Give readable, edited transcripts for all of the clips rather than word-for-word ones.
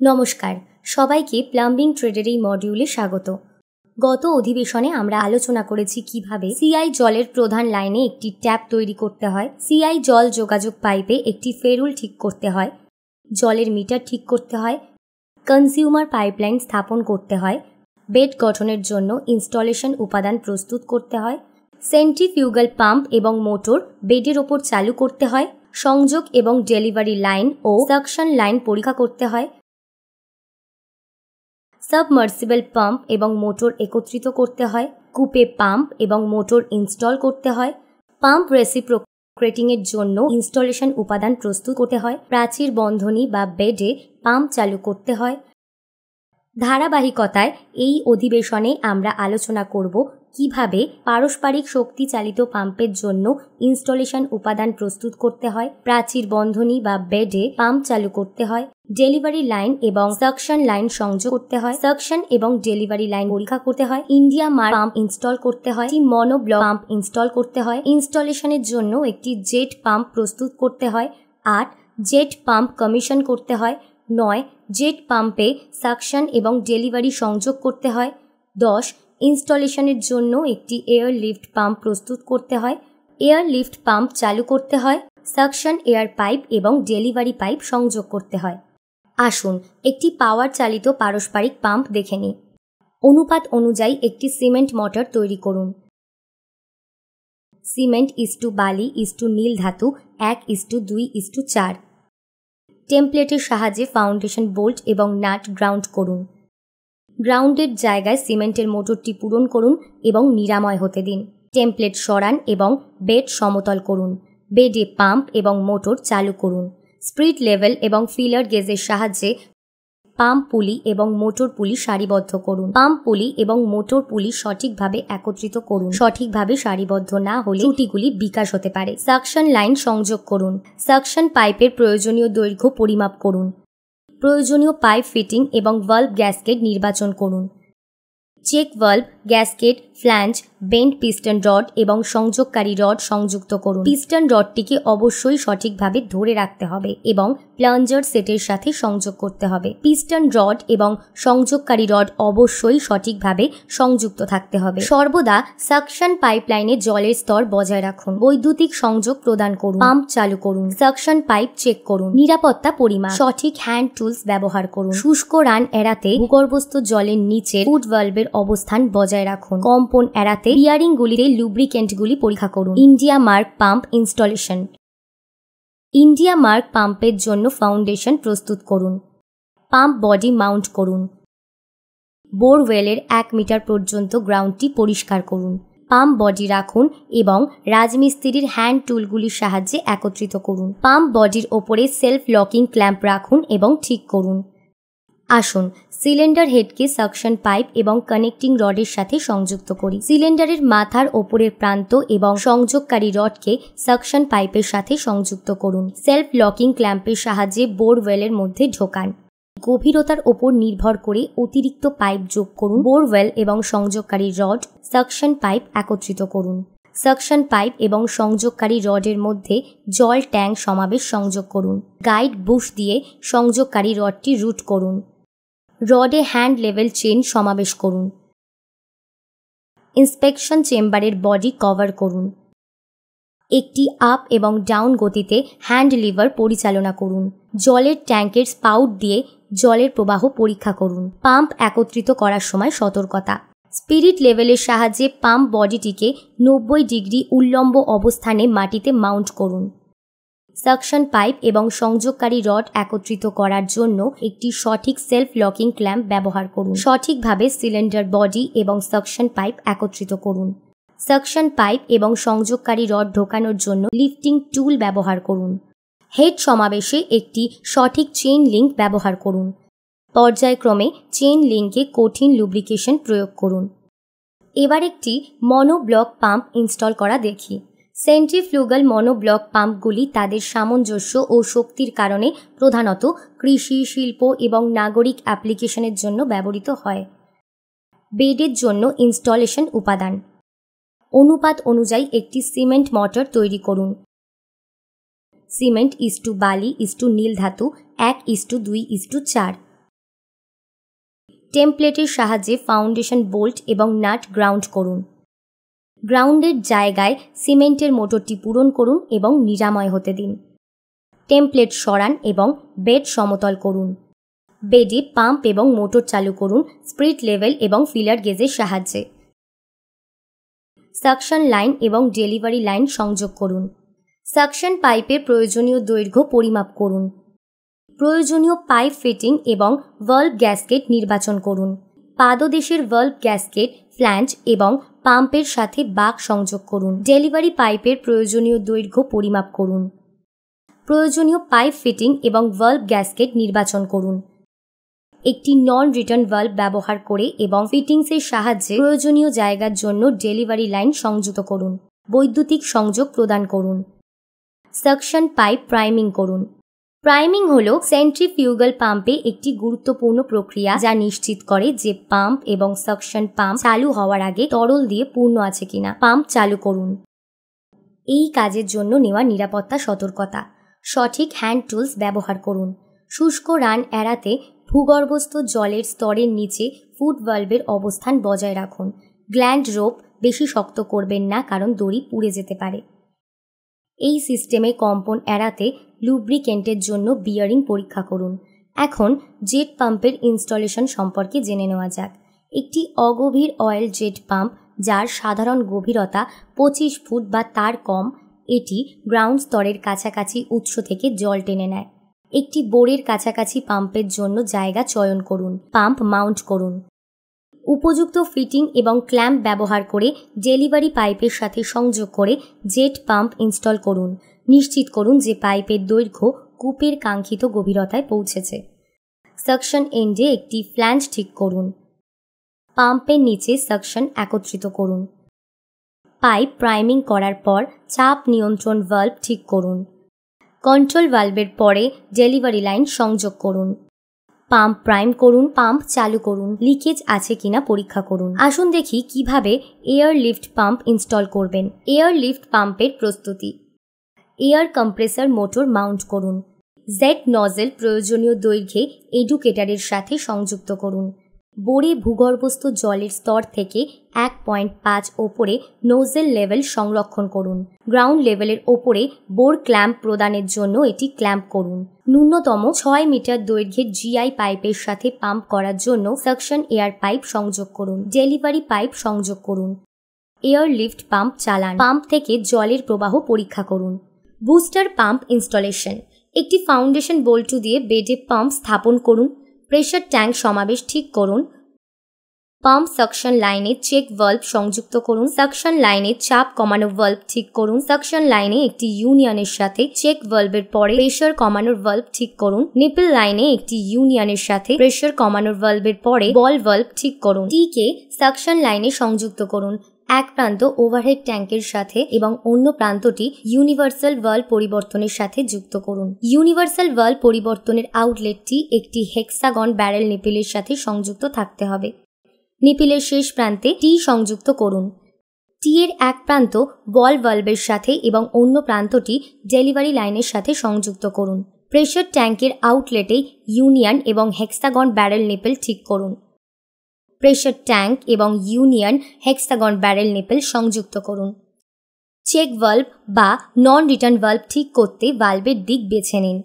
নমস্কার, সবাইকে প্লাম্বিং ট্রেডের এই মডিউলে স্বাগত। গত অধিবেশনে আমরা আলোচনা করেছি কিভাবে সিআই জলের প্রধান লাইনে একটি ট্যাপ তৈরি করতে হয়, সিআই জল যোগাযোগ পাইপে একটি ফেরুল ঠিক করতে হয়, জলের মিটার ঠিক করতে হয়, কনজিউমার পাইপলাইন স্থাপন করতে হয়, বেড গঠনের জন্য ইনস্টলেশন উপাদান প্রস্তুত করতে হয়, সেন্ট্রিফিউগাল পাম্প এবং মোটর বেডের ওপর চালু করতে হয়, সংযোগ এবং ডেলিভারি লাইন ও সাকশন লাইন পরীক্ষা করতে হয়, সাবমার্সিবল পাম্প এবং মোটর একত্রিত করতে হয়, কূপে পাম্প এবং মোটর ইনস্টল করতে হয়, পাম্প রেসিপ্রোকেটিংয়ের জন্য ইনস্টলেশন উপাদান প্রস্তুত করতে হয়, প্রাচীর বন্ধনী বা বেডে পাম্প চালু করতে হয়। ধারাবাহিকতায় এই অধিবেশনে আমরা আলোচনা করব কিভাবে পারস্পরিক শক্তি চালিত পাম্পের জন্য ইনস্টলেশন উপাদান প্রস্তুত করতে হয়, প্রাচীর বন্ধনী বা বেডে পাম্প চালু করতে হয়, ডেলিভারি লাইন এবং সাকশন লাইন সংযোগ করতে হয়, সাকশন এবং ডেলিভারি লাইন পরীক্ষা করতে হয়, ইন্ডিয়া মার্ক পাম্প ইনস্টল করতে হয়, একটি মনোব্লক পাম্প ইনস্টল করতে হয়, ইনস্টলেশনের জন্য একটি জেট পাম্প প্রস্তুত করতে হয়, 8 জেট পাম্প কমিশন করতে হয়, 9 জেট পাম্পে সাকশন এবং ডেলিভারি সংযোগ করতে হয়, 10 ইনস্টলেশনের জন্য একটি এয়ার লিফট পাম্প প্রস্তুত করতে হয়, এয়ার লিফট পাম্প চালু করতে হয়, সাকশন এয়ার পাইপ এবং ডেলিভারি পাইপ সংযোগ করতে হয়। আসুন একটি পাওয়ার চালিত পারস্পরিক পাম্প দেখে নিই। অনুপাত অনুযায়ী একটি সিমেন্ট মোটর তৈরি করুন। সিমেন্ট ইস্টু বালি ইস্টু নীল ধাতু 1:2:4। টেমপ্লেটের সাহায্যে ফাউন্ডেশন বোল্ট এবং নাট গ্রাউন্ড করুন। গ্রাউন্ডের জায়গায় সিমেন্টের মোটরটি পূরণ করুন এবং নিরাময় হতে দিন। টেমপ্লেট সরান এবং বেড সমতল করুন। বেডে পাম্প এবং মোটর চালু করুন। স্পিরিট লেভেল এবং ফিলার গেজের সাহায্যে পাম্প পুলি এবং মোটর পুলি সারিবদ্ধ করুন। পাম্প পুলি এবং মোটর পুলি সঠিকভাবে একত্রিত করুন। সঠিকভাবে সারিবদ্ধ না হলে ত্রুটিগুলি বিকাশ হতে পারে। সাকশন লাইন সংযোগ করুন। সাকশন পাইপের প্রয়োজনীয় দৈর্ঘ্য পরিমাপ করুন। প্রয়োজনীয় পাইপ ফিটিং এবং ভালভ গ্যাসকেট নির্বাচন করুন। Check valve, gasket, flange, bend piston rod এবং সংযোগকারী রড সংযুক্ত করুন। পিস্টন রডটিকে অবশ্যই সঠিকভাবে ধরে রাখতে হবে এবং প্লাঞ্জার সেটের সাথে সংযোগ করতে হবে। পিস্টন রড এবং সংযোগকারী রড অবশ্যই সঠিকভাবে সংযুক্ত থাকতে হবে। সর্বদা সাকশন পাইপলাইনে জলের স্তর বজায় রাখুন। বৈদ্যুতিক সংযোগ প্রদান করুন। পাম্প চালু করুন। সাকশন পাইপ চেক করুন। নিরাপত্তা পরিমাপ। সঠিক হ্যান্ড টুলস ব্যবহার করুন। শুষ্ক রান এড়াতে ভূগর্ভস্থ জলের নিচে ফুট ভালভের অবস্থান বজায় রাখুন। কম্পন এড়াতে বিয়ারিংগুলিতে লুব্রিকেন্টগুলি পরীক্ষা করুন। India mark pump installation. India mark পাম্পের জন্য ফাউন্ডেশন প্রস্তুত করুন। পাম্প বডি মাউন্ট করুন। বোরওয়েলের 1 মিটার পর্যন্ত গ্রাউন্ডটি পরিষ্কার করুন। পাম্প বডি রাখুন এবং রাজমিস্ত্রির হ্যান্ড টুলগুলির সাহায্যে একত্রিত করুন। পাম্প বডির ওপরে সেলফ লকিং ক্ল্যাম্প রাখুন এবং ঠিক করুন। আসুন সিলিন্ডার হেডকে সাকশন পাইপ এবং কানেক্টিং রডের সাথে সংযুক্ত করি। সিলিন্ডারের মাথার ওপরের প্রান্ত এবং সংযোগকারী রডকে সাকশন পাইপের সাথে সংযুক্ত করুন। সেলফ লকিং ক্ল্যাম্পের সাহায্যে বোরওয়েলের মধ্যে ঢোকান। গভীরতার ওপর নির্ভর করে অতিরিক্ত পাইপ যোগ করুন। বোরওয়েল এবং সংযোগকারী রড, সাকশন পাইপ একত্রিত করুন। সাকশন পাইপ এবং সংযোগকারী রডের মধ্যে জল ট্যাঙ্ক সমাবেশ সংযোগ করুন। গাইড বুশ দিয়ে সংযোগকারী রডটি রুট করুন। রডে হ্যান্ড লেভেল চেইন সমাবেশ করুন। ইন্সপেকশন চেম্বারের বডি কভার করুন। একটি আপ এবং ডাউন গতিতে হ্যান্ড লিভার পরিচালনা করুন। জলের ট্যাঙ্কের স্পাউট দিয়ে জলের প্রবাহ পরীক্ষা করুন। পাম্প একত্রিত করার সময় সতর্কতা। স্পিরিট লেভেলের সাহায্যে পাম্প বডিটিকে 90 ডিগ্রি উল্লম্ব অবস্থানে মাটিতে মাউন্ট করুন। সাকশন পাইপ এবং সংযোগকারী রড একত্রিত করার জন্য একটি সঠিক সেলফ লকিং ক্ল্যাম্প ব্যবহার করুন। সঠিকভাবে সিলিন্ডার বডি এবং সাকশন পাইপ একত্রিত করুন। সাকশন পাইপ এবং সংযোগকারী রড ঢোকানোর জন্য লিফটিং টুল ব্যবহার করুন। হেড সমাবেশে একটি সঠিক চেইন লিঙ্ক ব্যবহার করুন। পর্যায়ক্রমে চেইন লিঙ্কে কঠিন লুব্রিকেশন প্রয়োগ করুন। এবার একটি মনোব্লক পাম্প ইনস্টল করা দেখি। সেন্ট্রিফিউগাল মনোব্লক পাম্পগুলি তাদের সামঞ্জস্য ও শক্তির কারণে প্রধানত কৃষি, শিল্প এবং নাগরিক অ্যাপ্লিকেশনের জন্য ব্যবহৃত হয়। বেডের জন্য ইনস্টলেশন উপাদান। অনুপাত অনুযায়ী একটি সিমেন্ট মোটর তৈরি করুন। সিমেন্ট ইস্টু বালি ইস্টু নীল ধাতু 1:2:4। টেমপ্লেটের সাহায্যে ফাউন্ডেশন বোল্ট এবং নাট গ্রাউন্ড করুন। গ্রাউন্ডের জায়গায় সিমেন্টের মোটরটি পূরণ করুন এবং নিরাময় হতে দিন। টেমপ্লেট সরান এবং বেড সমতল করুন। বেডে পাম্প এবং মোটর চালু করুন স্পিরিট লেভেল এবং ফিলার গেজের সাহায্যে। সাকশন লাইন এবং ডেলিভারি লাইন সংযোগ করুন। সাকশন পাইপের প্রয়োজনীয় দৈর্ঘ্য পরিমাপ করুন। প্রয়োজনীয় পাইপ ফিটিং এবং ভালভ গ্যাসকেট নির্বাচন করুন। পাদদেশের ভালভ গ্যাসকেট, ফ্ল্যাঞ্জ এবং পাম্পের সাথে বাঁক সংযোগ করুন। ডেলিভারি পাইপের প্রয়োজনীয় দৈর্ঘ্য পরিমাপ করুন। প্রয়োজনীয় পাইপ ফিটিং এবং ভালভ গ্যাসকেট নির্বাচন করুন। একটি নন রিটার্ন ভালভ ব্যবহার করে এবং ফিটিংসের সাহায্যে প্রয়োজনীয় জায়গার জন্য ডেলিভারি লাইন সংযুক্ত করুন। বৈদ্যুতিক সংযোগ প্রদান করুন। সাকশন পাইপ প্রাইমিং করুন। প্রাইমিং হল সেন্ট্রিফিউগাল পাম্পে একটি গুরুত্বপূর্ণ প্রক্রিয়া যা নিশ্চিত করে যে পাম্প এবং সাকশন পাম্প চালু হওয়ার আগে তরল দিয়ে পূর্ণ আছে কিনা। পাম্প চালু করুন। এই কাজের জন্য নেওয়া নিরাপত্তা সতর্কতা: সঠিক হ্যান্ড টুলস ব্যবহার করুন। শুষ্ক রান এড়াতে ভূগর্ভস্থ জলের স্তরের নিচে ফুট ভালভের অবস্থান বজায় রাখুন। গ্ল্যান্ড রোপ বেশি শক্ত করবেন না, কারণ দড়ি পুড়ে যেতে পারে। এই সিস্টেমে কম্পন এড়াতে লুব্রিকেন্টের জন্য বিয়ারিং পরীক্ষা করুন। এখন জেট পাম্পের ইনস্টলেশন সম্পর্কে জেনে নেওয়া যাক। একটি অগভীর অয়েল জেট পাম্প, যার সাধারণ গভীরতা 25 ফুট বা তার কম, এটি গ্রাউন্ড স্তরের কাছাকাছি উৎস থেকে জল টেনে নেয়। একটি বোরের কাছাকাছি পাম্পের জন্য জায়গা চয়ন করুন। পাম্প মাউন্ট করুন। উপযুক্ত ফিটিং এবং ক্ল্যাম্প ব্যবহার করে ডেলিভারি পাইপের সাথে সংযোগ করে জেট পাম্প ইনস্টল করুন। নিশ্চিত করুন যে পাইপের দৈর্ঘ্য কূপের কাঙ্ক্ষিত গভীরতায় পৌঁছেছে। সাকশন এন্ডে একটি ফ্ল্যাঞ্জ ঠিক করুন। পাম্পের নিচে সাকশন একত্রিত করুন। পাইপ প্রাইমিং করার পর চাপ নিয়ন্ত্রণ ভালভ ঠিক করুন। কন্ট্রোল ভালভের পরে ডেলিভারি লাইন সংযোগ করুন। পাম্প প্রাইম করুন। পাম্প চালু করুন। লিকেজ আছে কিনা পরীক্ষা করুন। আসুন দেখি কিভাবে এয়ার লিফট পাম্প ইনস্টল করবেন। এয়ার লিফট পাম্পের প্রস্তুতি: এয়ার কম্প্রেসর মোটর মাউন্ট করুন। জেট নজেল প্রয়োজনীয় দৈর্ঘ্যে এডুকেটরের সাথে সংযুক্ত করুন। বোরে ভূগর্ভস্থ জলের স্তর থেকে 1.5 ওপরে নোজেল লেভেল সংরক্ষণ করুন। গ্রাউন্ড লেভেলের ওপরে বোর ক্ল্যাম্প প্রদানের জন্য এটি ক্ল্যাম্প করুন। ন্যূনতম 6 মিটার দৈর্ঘ্যের জিআই পাইপের সাথে পাম্প করার জন্য সাকশন এয়ার পাইপ সংযোগ করুন। ডেলিভারি পাইপ সংযোগ করুন। এয়ার লিফট পাম্প চালান। পাম্প থেকে জলের প্রবাহ পরীক্ষা করুন। বুস্টার পাম্প ইনস্টলেশন: একটি ফাউন্ডেশন বল্টু দিয়ে বেডে পাম্প স্থাপন করুন। প্রেসার ট্যাঙ্ক সমাবেশ ঠিক করুন। পাম্প সাকশন লাইনে চেক ভালভ সংযুক্ত করুন। সাকশন লাইনে চাপ কমানো ভালভ ঠিক করুন। সাকশন লাইনে একটি ইউনিয়নের সাথে চেক ভালভের পরে প্রেসার কমানোর ভালভ ঠিক করুন। নিপল লাইনে একটি ইউনিয়নের সাথে প্রেসার কমানোর ভালভের পরে বল ভালভ ঠিক করুন। টিকে সাকশন লাইনে সংযুক্ত করুন। এক প্রান্ত ওভারহেড ট্যাঙ্কের সাথে এবং অন্য প্রান্তটি ইউনিভার্সাল ভালভ পরিবর্তনের সাথে যুক্ত করুন। ইউনিভার্সাল ভালভ পরিবর্তনের আউটলেটটি একটি হেক্সাগন ব্যারেল নিপেলের সাথে সংযুক্ত থাকতে হবে। নিপেলের শেষ প্রান্তে টি সংযুক্ত করুন। টি এর এক প্রান্ত বল ভালভের সাথে এবং অন্য প্রান্তটি ডেলিভারি লাইনের সাথে সংযুক্ত করুন। প্রেসার ট্যাঙ্কের আউটলেটে ইউনিয়ন এবং হেক্সাগন ব্যারেল নিপেল ঠিক করুন। প্রেসার ট্যাঙ্ক এবং ইউনিয়ন হেক্সাগন ব্যারেল নিপেল সংযুক্ত করুন। চেক ভালভ বা নন রিটার্ন ভালভ ঠিক করতে ভালভের দিক বেছে নিন।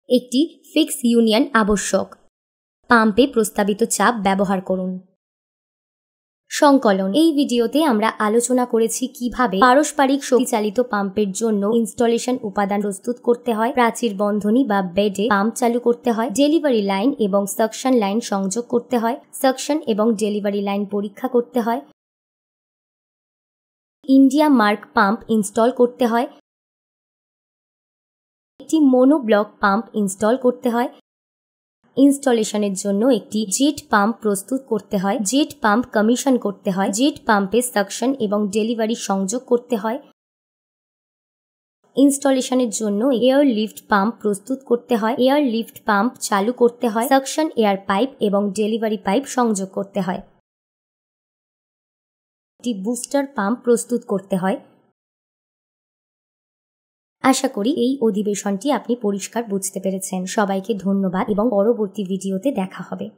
একটি ফিক্স ইউনিয়ন আবশ্যক। পাম্পে প্রস্তাবিত চাপ ব্যবহার করুন। সংকলন: এই ভিডিওতে আমরা আলোচনা করেছি কিভাবে পারস্পরিক শক্তিচালিত পাম্পের জন্য ইনস্টলেশন উপাদান প্রস্তুত করতে হয়, প্রাচীর বন্ধনী বা বেডে পাম্প চালু করতে হয়, ডেলিভারি লাইন এবং সাকশন লাইন সংযোগ করতে হয়, সাকশন এবং ডেলিভারি লাইন পরীক্ষা করতে হয়, ইন্ডিয়া মার্ক পাম্প ইনস্টল করতে হয়, একটি মোনোব্লক পাম্প ইনস্টল করতে হয়, ইনস্টলেশনের জন্য একটি জেট পাম্প প্রস্তুত করতে হয়, জেট পাম্প কমিশন করতে হয়, জেট পাম্পে সাকশন এবং ডেলিভারি সংযোগ করতে হয়, ইনস্টলেশনের জন্য এয়ার লিফট পাম্প প্রস্তুত করতে হয়, এয়ার লিফট পাম্প চালু করতে হয়, সাকশন এয়ার পাইপ এবং ডেলিভারি পাইপ সংযোগ করতে হয়, একটি বুস্টার পাম্প প্রস্তুত করতে হয়। আশা করি এই অধিবেশনটি আপনি পরিষ্কার বুঝতে পেরেছেন। সবাইকে ধন্যবাদ এবং পরবর্তী ভিডিওতে দেখা হবে।